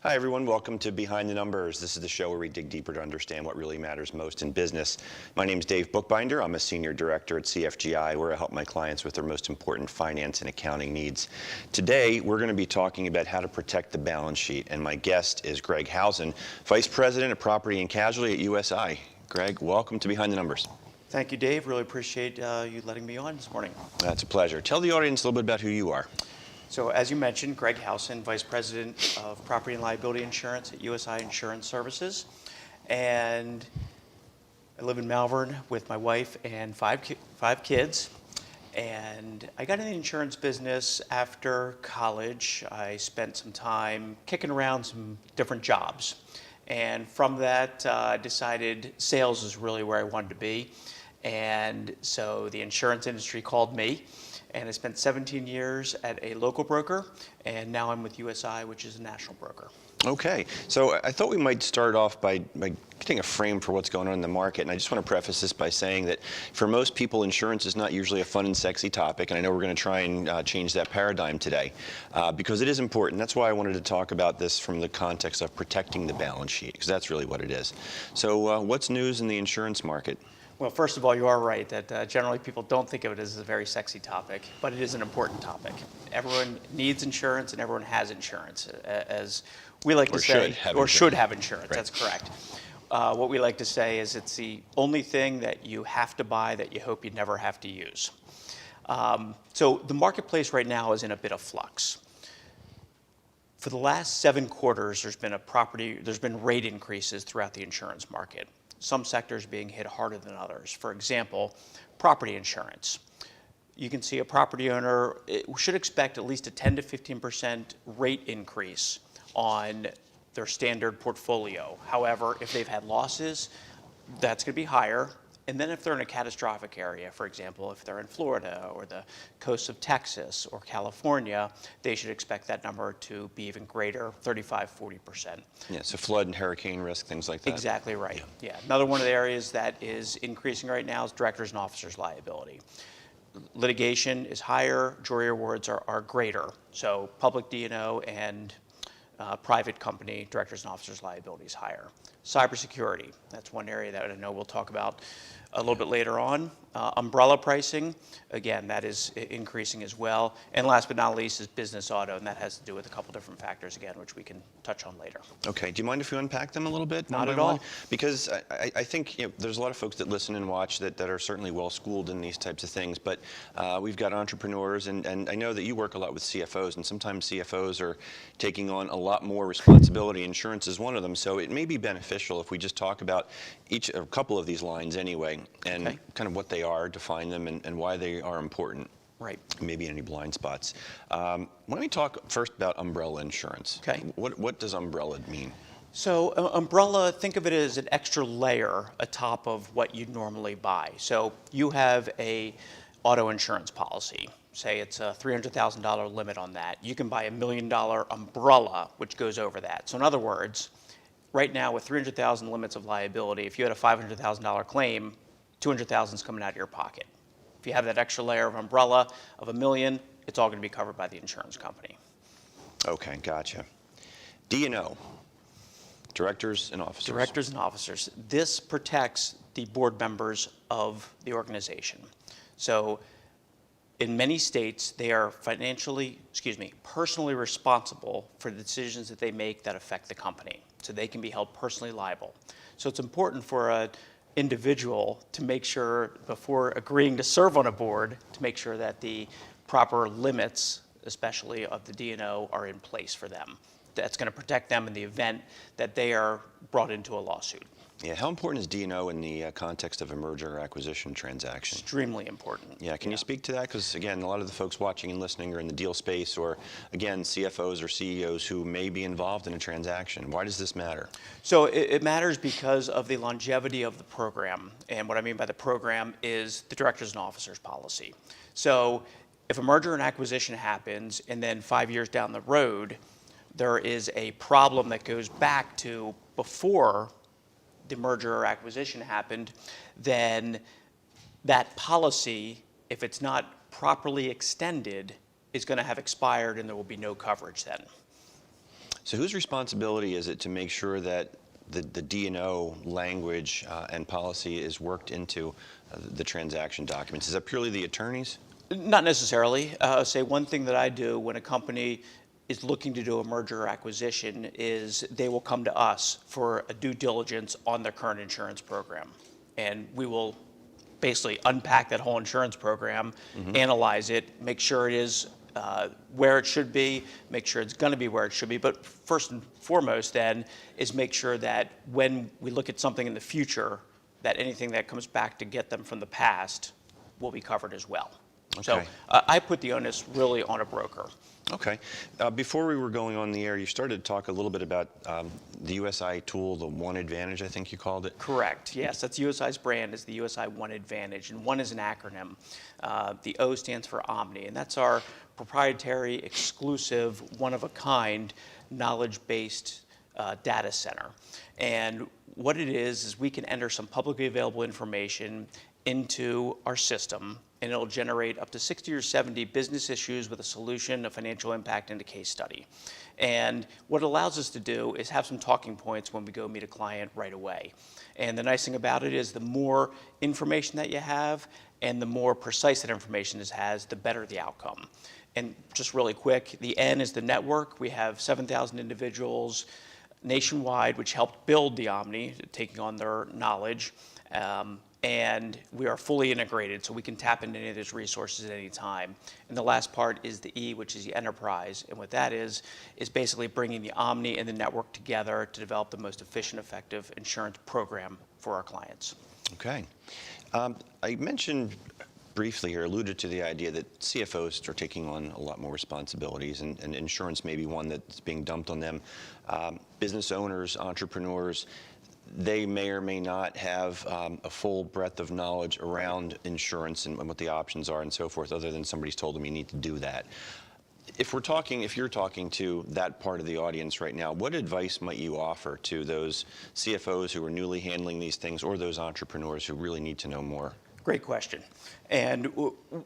Hi everyone, welcome to Behind the Numbers. This is the show where we dig deeper to understand what really matters most in business. My name is Dave Bookbinder. I'm a senior director at CFGI, where I help my clients with their most important finance and accounting needs. Today, we're going to be talking about how to protect the balance sheet, and my guest is Greg Howson, Vice President of Property and Casualty at USI. Greg, welcome to Behind the Numbers. Thank you, Dave. Really appreciate you letting me on this morning. That's a pleasure. Tell the audience a little bit about who you are. So as you mentioned, Greg Howson, Vice President of Property and Liability Insurance at USI Insurance Services. And I live in Malvern with my wife and five kids. And I got in the insurance business after college. I spent some time kicking around some different jobs. And from that, I decided sales is really where I wanted to be. And so the insurance industry called me. And I spent 17 years at a local broker, and now I'm with USI, which is a national broker. Okay, so I thought we might start off by getting a frame for what's going on in the market, and I just want to preface this by saying that for most people, insurance is not usually a fun and sexy topic, and I know we're going to try and change that paradigm today, because it is important. That's why I wanted to talk about this from the context of protecting the balance sheet, because that's really what it is. So what's news in the insurance market? Well, first of all, you are right that generally people don't think of it as a very sexy topic, but it is an important topic. Everyone needs insurance and everyone has insurance, as we like to say, or should have insurance. Right. That's correct. What we like to say is it's the only thing that you have to buy that you hope you never have to use. So the marketplace right now is in a bit of flux. For the last 7 quarters, there's been rate increases throughout the insurance market. Some sectors being hit harder than others. For example, property insurance. You can see a property owner should expect at least a 10 to 15% rate increase on their standard portfolio. However, if they've had losses, that's going to be higher. And then if they're in a catastrophic area, for example, if they're in Florida or the coast of Texas or California, they should expect that number to be even greater, 35, 40%. Yeah, so flood and hurricane risk, things like that. Exactly right. Yeah. Another one of the areas that is increasing right now is directors and officers liability. Litigation is higher, jury awards are greater. So public D&O and private company directors and officers liability is higher. Cybersecurity, that's one area that I know we'll talk about a little bit later on. Umbrella pricing, again, that is increasing as well. And last but not least is business auto, and that has to do with a couple different factors, again, which we can touch on later. Okay, do you mind if we unpack them a little bit? Not at all. Because I think there's a lot of folks that listen and watch that are certainly well-schooled in these types of things, but we've got entrepreneurs, and I know that you work a lot with CFOs, and sometimes CFOs are taking on a lot more responsibility. Insurance is one of them, so it may be beneficial if we just talk about a couple of these lines anyway, and kind of what they are, define them, and why they are important. Right. Maybe any blind spots. Why don't we talk first about umbrella insurance? Okay. What does umbrella mean? So umbrella, think of it as an extra layer atop of what you normally buy. So you have a auto insurance policy. Say it's a $300,000 limit on that. You can buy $1 million umbrella, which goes over that. So in other words, right now with $300,000 limits of liability, if you had a $500,000 claim, $200,000 is coming out of your pocket. If you have that extra layer of umbrella of $1 million, it's all going to be covered by the insurance company. Okay, gotcha. D&O, directors and officers. Directors and officers. This protects the board members of the organization. So in many states, they are personally responsible for the decisions that they make that affect the company. So they can be held personally liable. So it's important for an individual to make sure, before agreeing to serve on a board, to make sure that the proper limits, especially of the D&O, are in place for them. That's going to protect them in the event that they are brought into a lawsuit. Yeah, how important is D&O in the context of a merger or acquisition transaction? Extremely important. Yeah, can you speak to that? Because again, a lot of the folks watching and listening are in the deal space, or again, CFOs or CEOs who may be involved in a transaction. Why does this matter? So it matters because of the longevity of the program. And what I mean by the program is the directors and officers policy. So if a merger and acquisition happens and then 5 years down the road, there is a problem that goes back to before the merger or acquisition happened, then that policy, if it's not properly extended, is going to have expired and there will be no coverage then. So whose responsibility is it to make sure that the D&O language and policy is worked into the transaction documents? Is that purely the attorneys? Not necessarily. Say one thing that I do when a company is looking to do a merger or acquisition is they will come to us for a due diligence on their current insurance program. And we will basically unpack that whole insurance program, analyze it, make sure it is where it should be, make sure it's going to be where it should be. But first and foremost then is make sure that when we look at something in the future, that anything that comes back to get them from the past will be covered as well. Okay. So I put the onus really on a broker. Okay. Before we were going on the air, you started to talk a little bit about the USI tool, the One Advantage, I think you called it. Correct. Yes, that's USI's brand, is the USI One Advantage, and one is an acronym. The O stands for Omni, and that's our proprietary, exclusive, one-of-a-kind, knowledge-based data center. And what it is we can enter some publicly available information into our system, and it'll generate up to 60 or 70 business issues with a solution, a financial impact, and a case study. And what it allows us to do is have some talking points when we go meet a client right away. And the nice thing about it is the more information that you have and the more precise that information has, the better the outcome. And just really quick, the N is the network. We have 7,000 individuals nationwide which helped build the Omni, taking on their knowledge. And we are fully integrated, so we can tap into any of those resources at any time. And the last part is the E, which is the enterprise. And what that is basically bringing the Omni and the network together to develop the most efficient, effective insurance program for our clients. Okay. I mentioned briefly here, alluded to the idea that CFOs are taking on a lot more responsibilities, and insurance may be one that's being dumped on them. Business owners, entrepreneurs, they may or may not have a full breadth of knowledge around insurance and what the options are and so forth, other than somebody's told them you need to do that. If you're talking to that part of the audience right now, what advice might you offer to those CFOs who are newly handling these things, or those entrepreneurs who really need to know more? Great question. And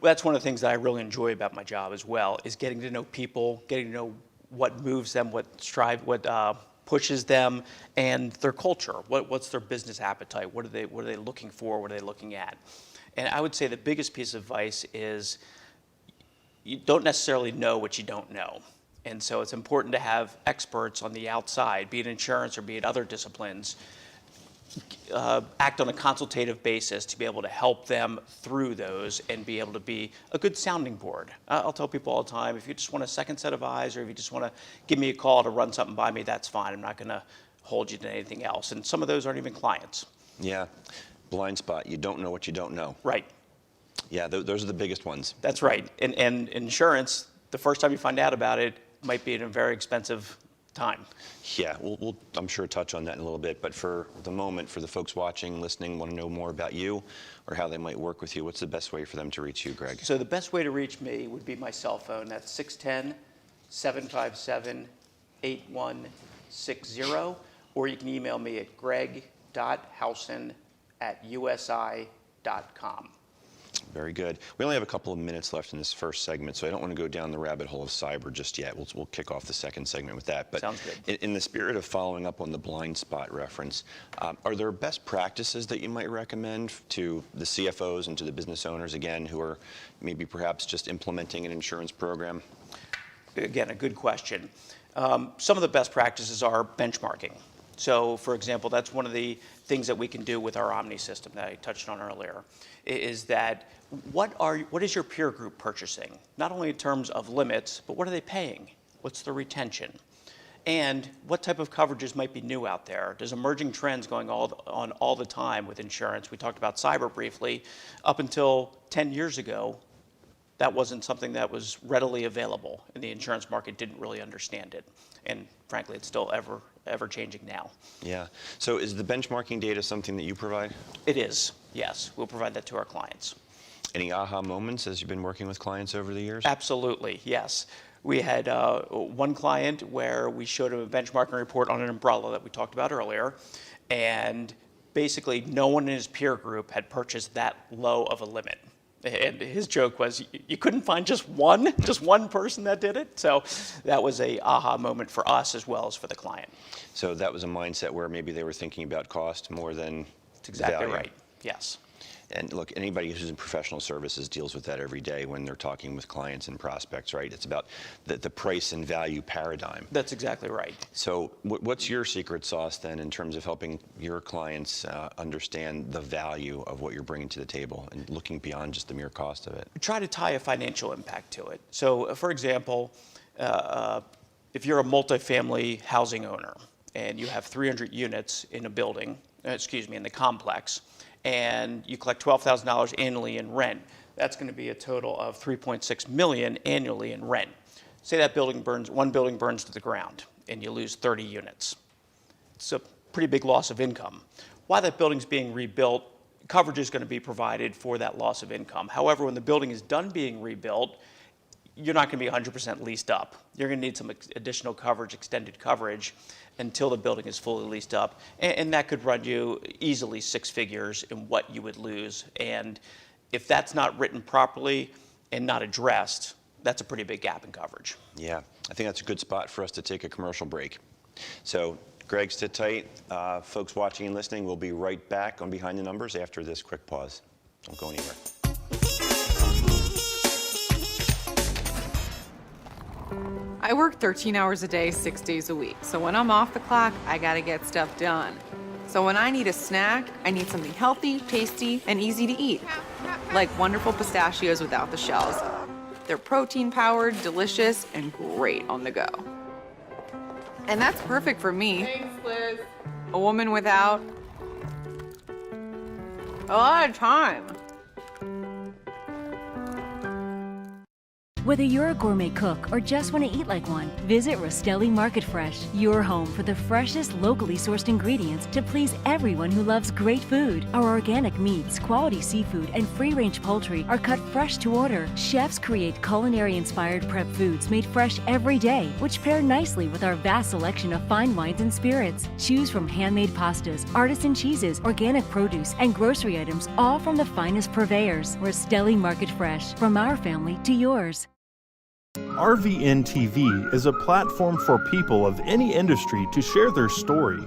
that's one of the things that I really enjoy about my job as well, is getting to know people, getting to know what moves them, what pushes them, and their culture. What's their business appetite? What are they looking for? What are they looking at? And I would say the biggest piece of advice is you don't necessarily know what you don't know. And so it's important to have experts on the outside, be it insurance or be it other disciplines, act on a consultative basis to be able to help them through those and be able to be a good sounding board. I'll tell people all the time, if you just want a second set of eyes, or if you just want to give me a call to run something by me, that's fine. I'm not going to hold you to anything else. And some of those aren't even clients. Yeah. Blindspot. You don't know what you don't know. Right. Yeah, those are the biggest ones. That's right. And insurance, the first time you find out about it, might be in a very expensive time. Yeah, we'll I'm sure touch on that in a little bit, but for the moment, for the folks watching, listening, want to know more about you or how they might work with you, what's the best way for them to reach you, Greg? So the best way to reach me would be my cell phone. That's 610-757-8160, or you can email me at greg.howson@usi.com. Very good. We only have a couple of minutes left in this first segment, so I don't want to go down the rabbit hole of cyber just yet. We'll kick off the second segment with that. But sounds good. In the spirit of following up on the Blindspot reference, are there best practices that you might recommend to the CFOs and to the business owners, again, who are maybe perhaps just implementing an insurance program? Again, a good question. Some of the best practices are benchmarking. So, for example, that's one of the things that we can do with our Omni system that I touched on earlier, is that what is your peer group purchasing? Not only in terms of limits, but what are they paying? What's the retention? And what type of coverages might be new out there? There's emerging trends going on all the time with insurance. We talked about cyber briefly. Up until 10 years ago, that wasn't something that was readily available, and the insurance market didn't really understand it. And frankly, it's still ever changing now. Yeah. So is the benchmarking data something that you provide? It is, yes. We'll provide that to our clients. Any aha moments as you've been working with clients over the years? Absolutely, yes. We had one client where we showed him a benchmarking report on an umbrella that we talked about earlier, and basically no one in his peer group had purchased that low of a limit. And his joke was, you couldn't find just one person that did it. So that was a aha moment for us as well as for the client. So that was a mindset where maybe they were thinking about cost more than That's exactly value. right. Yes. And look, anybody who's in professional services deals with that every day when they're talking with clients and prospects, right? It's about the price and value paradigm. That's exactly right. So what's your secret sauce then in terms of helping your clients understand the value of what you're bringing to the table and looking beyond just the mere cost of it? Try to tie a financial impact to it. So for example, if you're a multifamily housing owner and you have 300 units in a building, in the complex, and you collect $12,000 annually in rent, that's going to be a total of $3.6 million annually in rent. Say that one building burns to the ground and you lose 30 units. It's a pretty big loss of income. While that building's being rebuilt, coverage is going to be provided for that loss of income. However, when the building is done being rebuilt, you're not going to be 100% leased up. You're going to need some additional coverage, extended coverage, until the building is fully leased up. And that could run you easily 6 figures in what you would lose. And if that's not written properly and not addressed, that's a pretty big gap in coverage. Yeah, I think that's a good spot for us to take a commercial break. So, Greg, sit tight. Folks watching and listening, we'll be right back on Behind the Numbers after this quick pause. Don't go anywhere. I work 13 hours a day, 6 days a week. So when I'm off the clock, I gotta get stuff done. So when I need a snack, I need something healthy, tasty, and easy to eat. Like wonderful pistachios without the shells. They're protein-powered, delicious, and great on the go. And that's perfect for me. Thanks, Liz. A woman without a lot of time. Whether you're a gourmet cook or just want to eat like one, visit Rostelli Market Fresh, your home for the freshest, locally sourced ingredients to please everyone who loves great food. Our organic meats, quality seafood, and free-range poultry are cut fresh to order. Chefs create culinary-inspired prep foods made fresh every day, which pair nicely with our vast selection of fine wines and spirits. Choose from handmade pastas, artisan cheeses, organic produce, and grocery items, all from the finest purveyors. Rostelli Market Fresh, from our family to yours. RVN TV is a platform for people of any industry to share their story.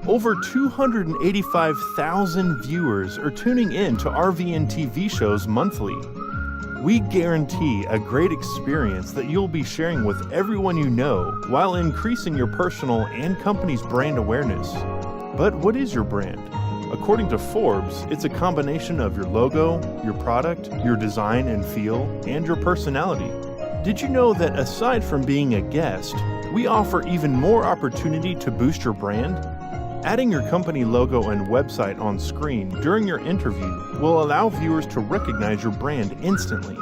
Over 285,000 viewers are tuning in to RVN TV shows monthly. We guarantee a great experience that you'll be sharing with everyone you know while increasing your personal and company's brand awareness. But what is your brand? According to Forbes, it's a combination of your logo, your product, your design and feel, and your personality. Did you know that aside from being a guest, we offer even more opportunity to boost your brand? Adding your company logo and website on screen during your interview will allow viewers to recognize your brand instantly.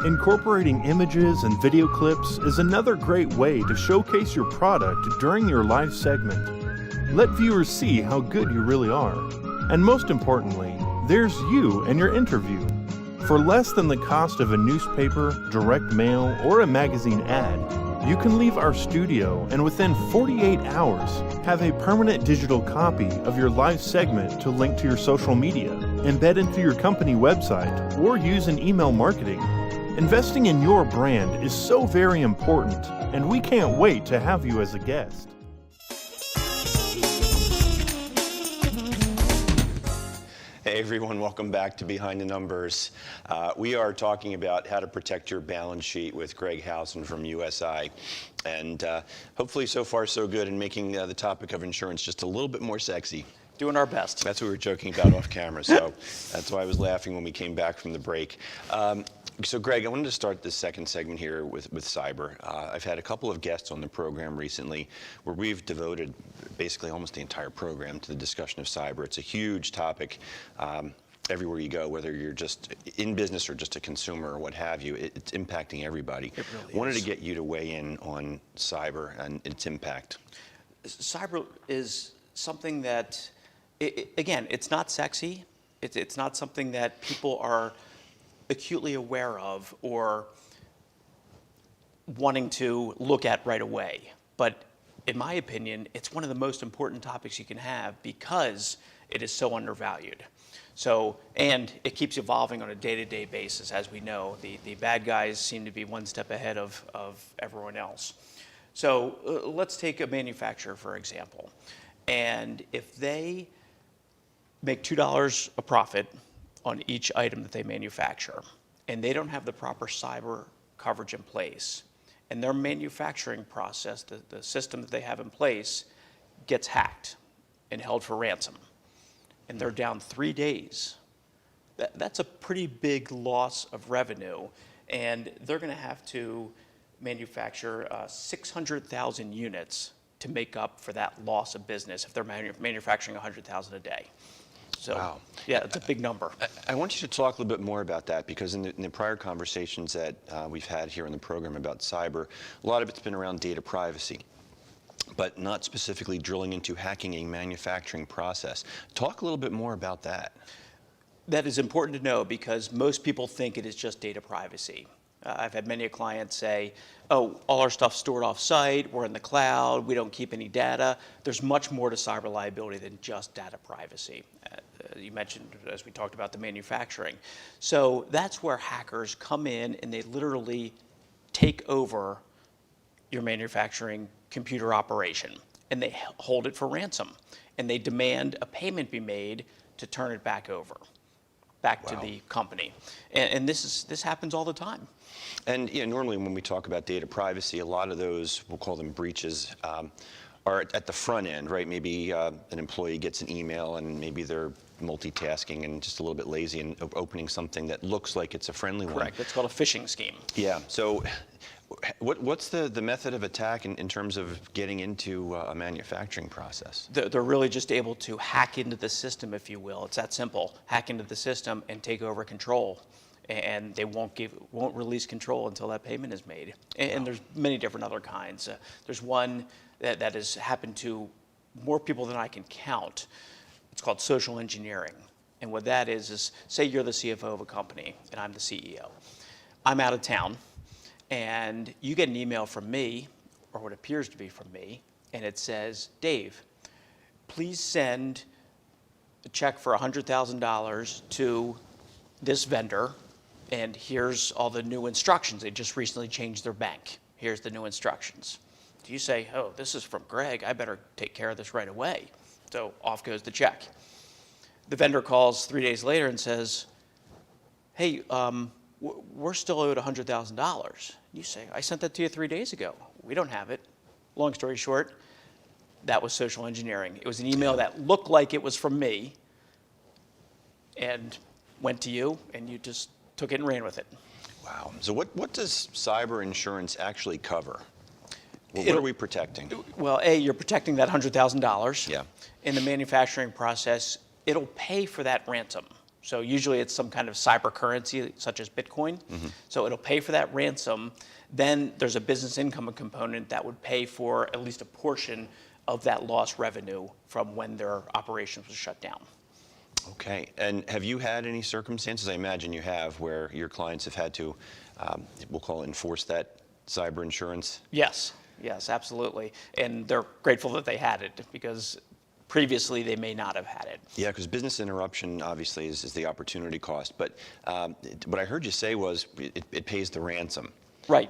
Incorporating images and video clips is another great way to showcase your product during your live segment. Let viewers see how good you really are. And most importantly, there's you and your interview. For less than the cost of a newspaper, direct mail, or a magazine ad, you can leave our studio and within 48 hours have a permanent digital copy of your live segment to link to your social media, embed into your company website, or use in email marketing. Investing in your brand is so very important, and we can't wait to have you as a guest. Hey everyone, welcome back to Behind the Numbers. We are talking about how to protect your balance sheet with Greg Howson from USI. And hopefully so far so good in making the topic of insurance just a little bit more sexy. Doing our best. That's what we were joking about off camera, so that's why I was laughing when we came back from the break. So Greg, I wanted to start this second segment here with cyber. I've had a couple of guests on the program recently where we've devoted basically almost the entire program to the discussion of cyber. It's a huge topic everywhere you go, whether you're just in business or just a consumer or what have you. It's impacting everybody. It really Wanted is. to get you to weigh in on cyber and its impact. Cyber is something that, again, it's not sexy. It's not something that people are acutely aware of or wanting to look at right away. But in my opinion, it's one of the most important topics you can have because it is so undervalued. So, and it keeps evolving on a day-to-day basis, as we know. The bad guys seem to be one step ahead of everyone else. So let's take a manufacturer, for example. And if they make $2 a profit on each item that they manufacture, and they don't have the proper cyber coverage in place, and their manufacturing process, the system that they have in place, gets hacked and held for ransom, and they're down 3 days, that's a pretty big loss of revenue, and they're going to have to manufacture 600,000 units to make up for that loss of business if they're manufacturing 100,000 a day. So, wow. Yeah, it's a big number. I want you to talk a little bit more about that, because in the prior conversations that we've had here in the program about cyber, a lot of it's been around data privacy, but not specifically drilling into hacking a manufacturing process. Talk a little bit more about that. That is important to know, because most people think it is just data privacy. I've had many clients say, oh, all our stuff's stored off-site, we're in the cloud, we don't keep any data. There's much more to cyber liability than just data privacy. You mentioned, as we talked about, the manufacturing. So that's where hackers come in and they literally take over your manufacturing computer operation, and they hold it for ransom, and they demand a payment be made to turn it back over, back to the company. And this happens all the time. And normally when we talk about data privacy, a lot of those, we'll call them breaches, are at the front end, right? Maybe an employee gets an email and maybe they're multitasking and just a little bit lazy and opening something that looks like it's a friendly one. Correct. It's called a phishing scheme. Yeah. So what's the method of attack in terms of getting into a manufacturing process? They're really just able to hack into the system, if you will. It's that simple. Hack into the system and take over control. And they won't release control until that payment is made. And there's many different other kinds. There's one that has happened to more people than I can count. It's called social engineering. And what that is say you're the CFO of a company and I'm the CEO. I'm out of town, and you get an email from me, or what appears to be from me, and it says, Dave, please send a check for $100,000 to this vendor, and here's all the new instructions. They just recently changed their bank. Here's the new instructions. Do you say, oh, this is from Greg, I better take care of this right away? So off goes the check. The vendor calls 3 days later and says, hey, we're still owed $100,000. You say, I sent that to you 3 days ago. We don't have it. Long story short, that was social engineering. It was an email that looked like it was from me and went to you, and you just took it and ran with it. Wow. So what does cyber insurance actually cover? What are we protecting? Well, you're protecting that $100,000. Yeah. In the manufacturing process, it'll pay for that ransom. So usually it's some kind of cyber currency, such as Bitcoin. Mm-hmm. So it'll pay for that ransom. Then there's a business income component that would pay for at least a portion of that lost revenue from when their operations was shut down. Okay. And have you had any circumstances, I imagine you have, where your clients have had to, we'll call it, enforce that cyber insurance? Yes, absolutely. And they're grateful that they had it, because previously they may not have had it. Yeah, because business interruption obviously is the opportunity cost. But what I heard you say was it pays the ransom. Right.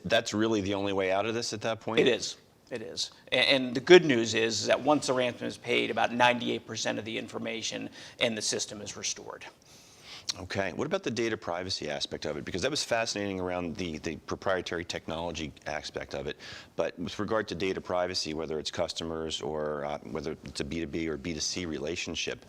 That's really the only way out of this at that point? It is. It is. And the good news is that once the ransom is paid, about 98% of the information in the system is restored. Okay. What about the data privacy aspect of it? Because that was fascinating around the proprietary technology aspect of it. But with regard to data privacy, whether it's customers or whether it's a B2B or B2C relationship,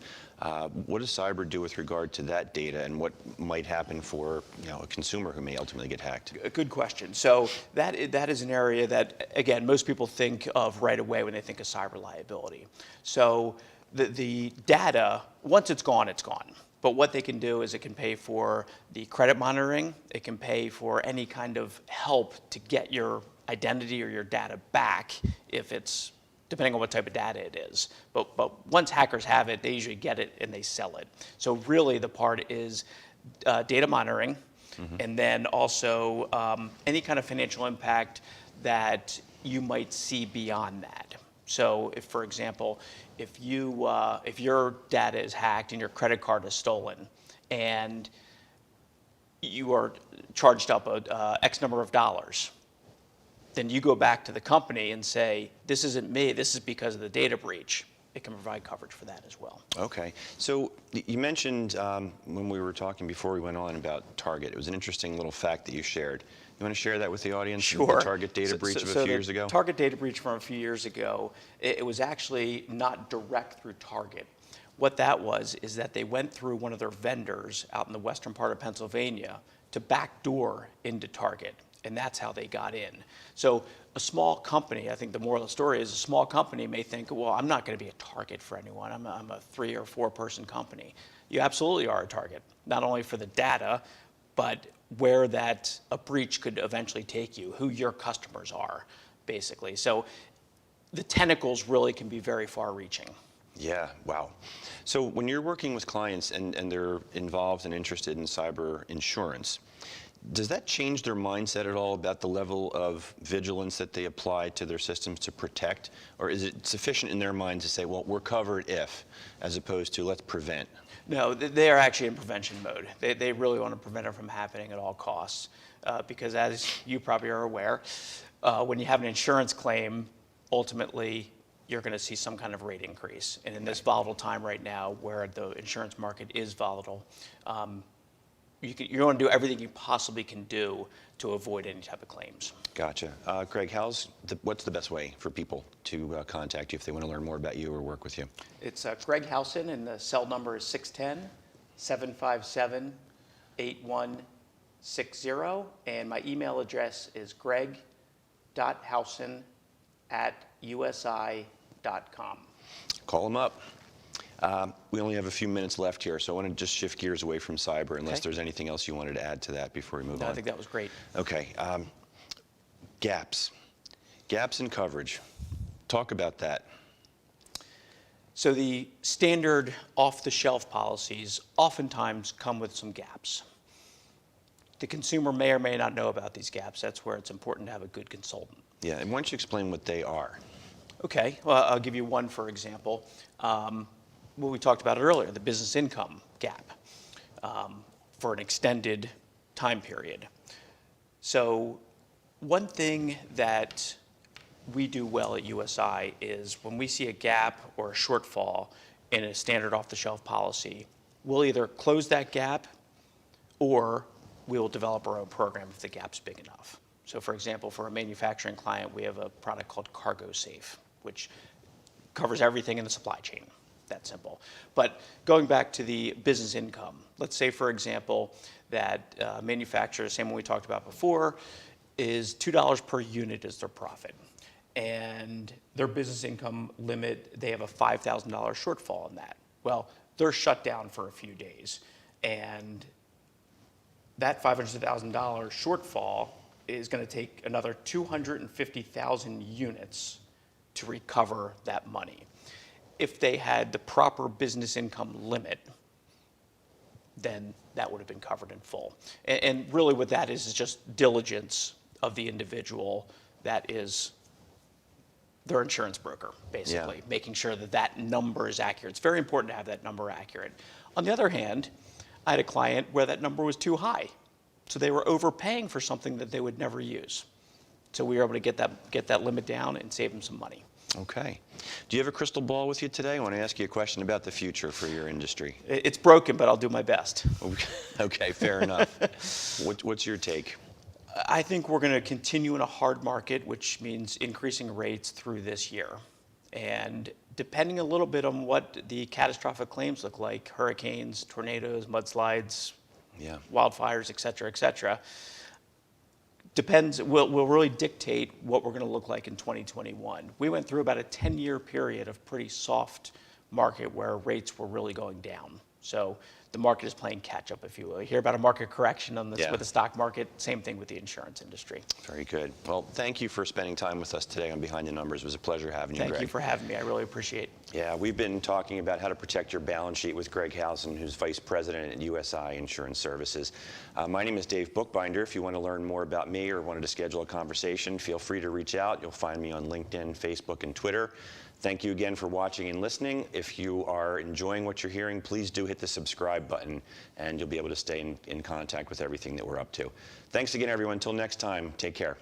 what does cyber do with regard to that data, and what might happen for a consumer who may ultimately get hacked? A good question. So that is an area that, again, most people think of right away when they think of cyber liability. So the data, once it's gone, it's gone. But what they can do is it can pay for the credit monitoring. It can pay for any kind of help to get your identity or your data back, if it's, depending on what type of data it is. But once hackers have it, they usually get it and they sell it. So really the part is data monitoring, mm-hmm. and then also any kind of financial impact that you might see beyond that. So if, for example, if your data is hacked and your credit card is stolen and you are charged up X number of dollars, then you go back to the company and say, this isn't me, this is because of the data breach. It can provide coverage for that as well. Okay. So you mentioned when we were talking before we went on about Target, it was an interesting little fact that you shared. You want to share that with the audience? Sure. The Target data breach of a few years ago? Target data breach from a few years ago, it was actually not direct through Target. What that was is that they went through one of their vendors out in the western part of Pennsylvania to backdoor into Target, and that's how they got in. So a small company, I think the moral of the story is a small company may think, well, I'm not going to be a target for anyone. I'm a 3 or 4 person company. You absolutely are a target, not only for the data, but where a breach could eventually take you, who your customers are, basically. So the tentacles really can be very far-reaching. Yeah, wow. So when you're working with clients and they're involved and interested in cyber insurance, does that change their mindset at all about the level of vigilance that they apply to their systems to protect? Or is it sufficient in their minds to say, well, we're covered if, as opposed to let's prevent? No, they are actually in prevention mode. They really want to prevent it from happening at all costs. Because as you probably are aware, when you have an insurance claim, ultimately, you're going to see some kind of rate increase. And in this volatile time right now, where the insurance market is volatile, you want to do everything you possibly can do to avoid any type of claims. Gotcha. Greg, what's the best way for people to contact you if they want to learn more about you or work with you? It's Greg Howson, and the cell number is 610-757-8160, and my email address is greg.howson@usi.com. Call them up. We only have a few minutes left here, so I want to just shift gears away from cyber, unless there's anything else you wanted to add to that before we move on. I think that was great. Okay. Gaps in coverage. Talk about that. So the standard off-the-shelf policies oftentimes come with some gaps. The consumer may or may not know about these gaps. That's where it's important to have a good consultant. Yeah, and why don't you explain what they are? Okay, well, I'll give you one, for example. What we talked about earlier, the business income gap for an extended time period. So one thing that we do well at USI is when we see a gap or a shortfall in a standard off-the-shelf policy, we'll either close that gap or we will develop our own program if the gap's big enough. So for example, for a manufacturing client, we have a product called Cargo Safe, which covers everything in the supply chain. That simple. But going back to the business income, let's say, for example, that manufacturer, same one we talked about before, is $2 per unit is their profit. And their business income limit, they have a $5,000 shortfall in that. Well, they're shut down for a few days. And that $500,000 shortfall is going to take another 250,000 units to recover that money. If they had the proper business income limit, then that would have been covered in full. And really what that is just diligence of the individual that is their insurance broker, basically, making sure that that number is accurate. It's very important to have that number accurate. On the other hand, I had a client where that number was too high. So they were overpaying for something that they would never use. So we were able to get that limit down and save them some money. Okay. Do you have a crystal ball with you today? I want to ask you a question about the future for your industry. It's broken, but I'll do my best. Okay, fair enough. What's your take? I think we're going to continue in a hard market, which means increasing rates through this year. And depending a little bit on what the catastrophic claims look like, hurricanes, tornadoes, mudslides, wildfires, et cetera, will really dictate what we're going to look like in 2021. We went through about a 10-year period of pretty soft market where rates were really going down. So the market is playing catch up, if you will. You hear about a market correction on this Yeah. with the stock market, same thing with the insurance industry. Very good. Well, thank you for spending time with us today on Behind the Numbers. It was a pleasure having you, Greg. Thank you for having me. I really appreciate it. Yeah, we've been talking about how to protect your balance sheet with Greg Howson, who's Vice President at USI Insurance Services. My name is Dave Bookbinder. If you want to learn more about me or wanted to schedule a conversation, feel free to reach out. You'll find me on LinkedIn, Facebook, and Twitter. Thank you again for watching and listening. If you are enjoying what you're hearing, please do hit the subscribe button, and you'll be able to stay in contact with everything that we're up to. Thanks again, everyone. Until next time, take care.